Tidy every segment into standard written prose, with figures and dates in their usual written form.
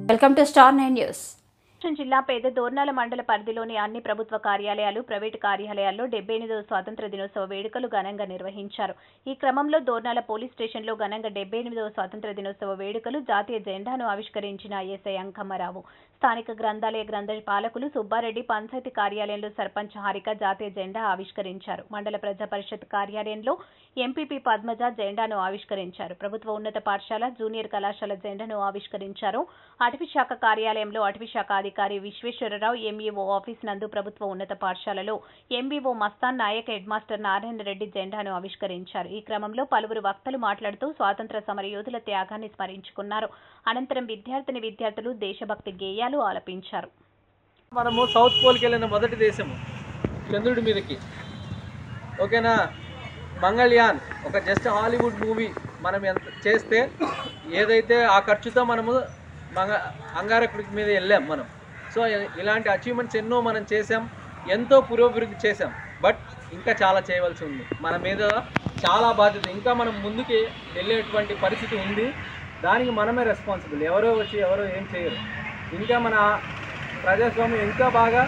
Welcome to star 9 news. జిల్లా పేద దోర్నాల మండల పరిధిలోని అన్ని ప్రభుత్వ కార్యాలయాలు, ప్రైవేటు కార్యాలయాల్లో 78వ స్వాతంత్ర దినోత్సవ వేడుకలు ఘనంగా నిర్వహించారు. ఈ క్రమంలో దోర్నాల పోలీస్ స్టేషన్లో ఘనంగా 78వ స్వాతంత్ర దినోత్సవ వేడుకలు జాతీయ జెండాను ఆవిష్కరించిన ఐఎస్ఐ అంకమ్మరావు, స్థానిక గ్రంథాలయ గ్రంథ పాలకులు సుబ్బారెడ్డి, పంచాయతీ కార్యాలయంలో సర్పంచ్ హారిక జాతీయ జెండా ఆవిష్కరించారు. మండల ప్రజా పరిషత్ కార్యాలయంలో ఎంపీపీ పద్మజ జెండాను ఆవిష్కరించారు. ప్రభుత్వ ఉన్నత పాఠశాల, జూనియర్ కళాశాల జెండాను ఆవిష్కరించారు. అటవీ శాఖ కార్యాలయంలో అటవీ శాఖ అధికారి విశ్వేశ్వరరావు, ఎంఈఓ ఆఫీస్ నందు ప్రభుత్వ ఉన్నత పాఠశాలలో ఎంబీఓ మస్తాన్ నాయక్, హెడ్ మాస్టర్ నారాయణ రెడ్డి జెండాను ఆవిష్కరించారు. ఈ క్రమంలో పలువురు వక్తలు మాట్లాడుతూ స్వాతంత్ర సమరయోధుల త్యాగాన్ని స్మరించుకున్నారు. అనంతరం విద్యార్థులు దేశభక్తి గేయాలు ఆలపించారు. మనము సౌత్ పోల్కి వెళ్ళిన మొదటి దేశము చంద్రుడి మీదకి, ఓకేనా. మంగళయాన్ ఒక జస్ట్ హాలీవుడ్ మూవీ మనం ఎంత చేస్తే ఏదైతే ఆ ఖర్చుతో మనము అంగారకుడి మీద వెళ్ళాం మనం. సో ఇలాంటి అచీవ్మెంట్స్ ఎన్నో మనం చేసాం, ఎంతో పురోభివృద్ధి చేసాం. బట్ ఇంకా చాలా చేయవలసి ఉంది. మన మీద చాలా బాధ్యత, ఇంకా మనం ముందుకి వెళ్ళేటువంటి పరిస్థితి ఉంది. దానికి మనమే రెస్పాన్సిబుల్. ఎవరో వచ్చి ఎవరో ఏం చేయరు. ఇంకా మన ప్రజాస్వామ్యం ఇంకా బాగా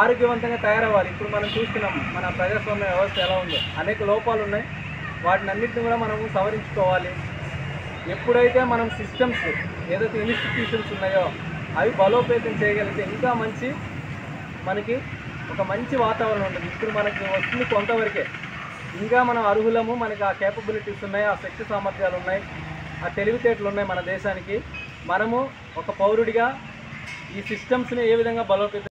ఆరోగ్యవంతంగా తయారవ్వాలి. ఇప్పుడు మనం చూస్తున్నాం మన ప్రజాస్వామ్య వ్యవస్థ ఎలా ఉందో, అనేక లోపాలు ఉన్నాయి. వాటిని అన్నింటినీ కూడా మనము సవరించుకోవాలి. ఎప్పుడైతే మనం సిస్టమ్స్, ఏదైతే ఇన్స్టిట్యూషన్స్ ఉన్నాయో అవి బలోపేతం చేయగలిగితే ఇంకా మనకి ఒక మంచి వాతావరణం ఉంటుంది. ఇప్పుడు మనకి వస్తుంది కొంతవరకే, ఇంకా మనం అర్హులము. మనకి ఆ కేపబిలిటీస్ ఉన్నాయి, ఆ శక్తి సామర్థ్యాలు ఉన్నాయి, ఆ తెలివితేటలు ఉన్నాయి. మన దేశానికి మనము ఒక పౌరుడిగా ఈ సిస్టమ్స్ని ఏ విధంగా బలోపేతం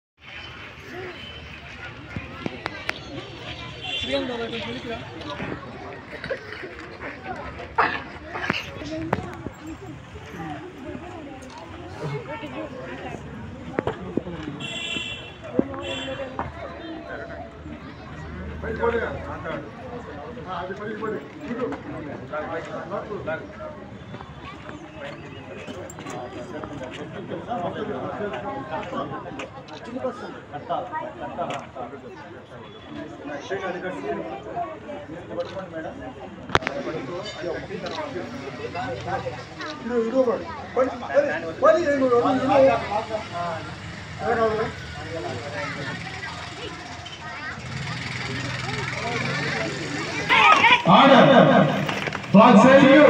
Flag salute.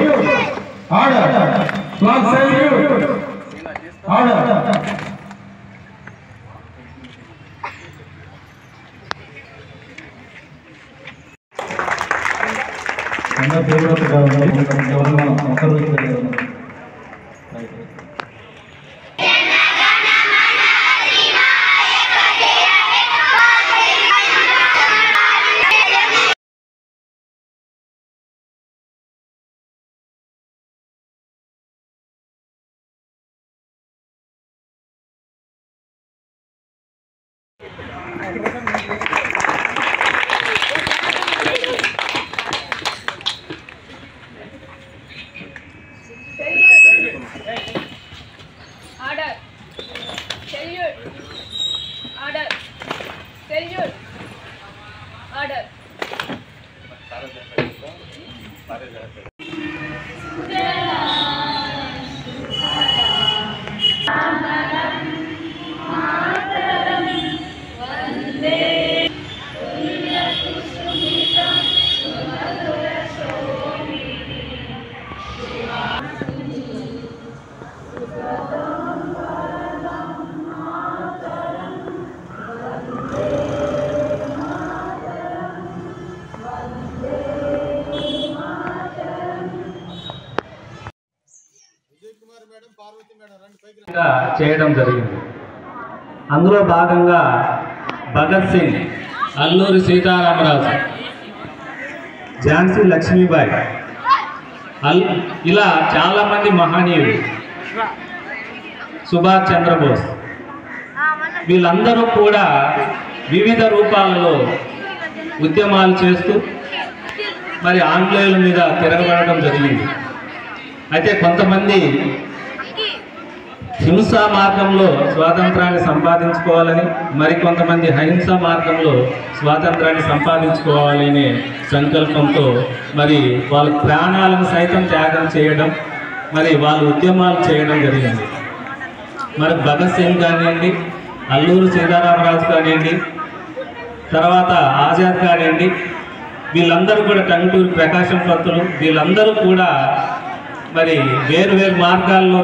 Order. Flag salute. Order. Anda favorite government government చేయడం జరిగింది. అందులో భాగంగా భగత్ సింగ్, అల్లూరి సీతారామరాజు, ఝాన్సీ లక్ష్మీబాయి, ఇలా చాలామంది మహనీయులు, సుభాష్ చంద్రబోస్, వీళ్ళందరూ కూడా వివిధ రూపాలలో ఉద్యమాలు చేస్తూ మరి ఆంగ్లేయుల మీద తిరగబడడం జరిగింది. అయితే కొంతమంది హింసా మార్గంలో స్వాతంత్రాన్ని సంపాదించుకోవాలని, మరికొంతమంది అహింసా మార్గంలో స్వాతంత్రాన్ని సంపాదించుకోవాలనే సంకల్పంతో మరి వాళ్ళ ప్రాణాలను సైతం త్యాగం చేయడం, మరి వాళ్ళు ఉద్యమాలు చేయడం జరిగింది. మరి భగత్ సింగ్ కానివ్వండి, అల్లూరు సీతారామరాజు కానివ్వండి, తర్వాత ఆజాద్ కానివ్వండి, వీళ్ళందరూ కూడా టంగుటూరి ప్రకాశం పంతులు, వీళ్ళందరూ కూడా మరి వేరు వేరు మార్గాల్లో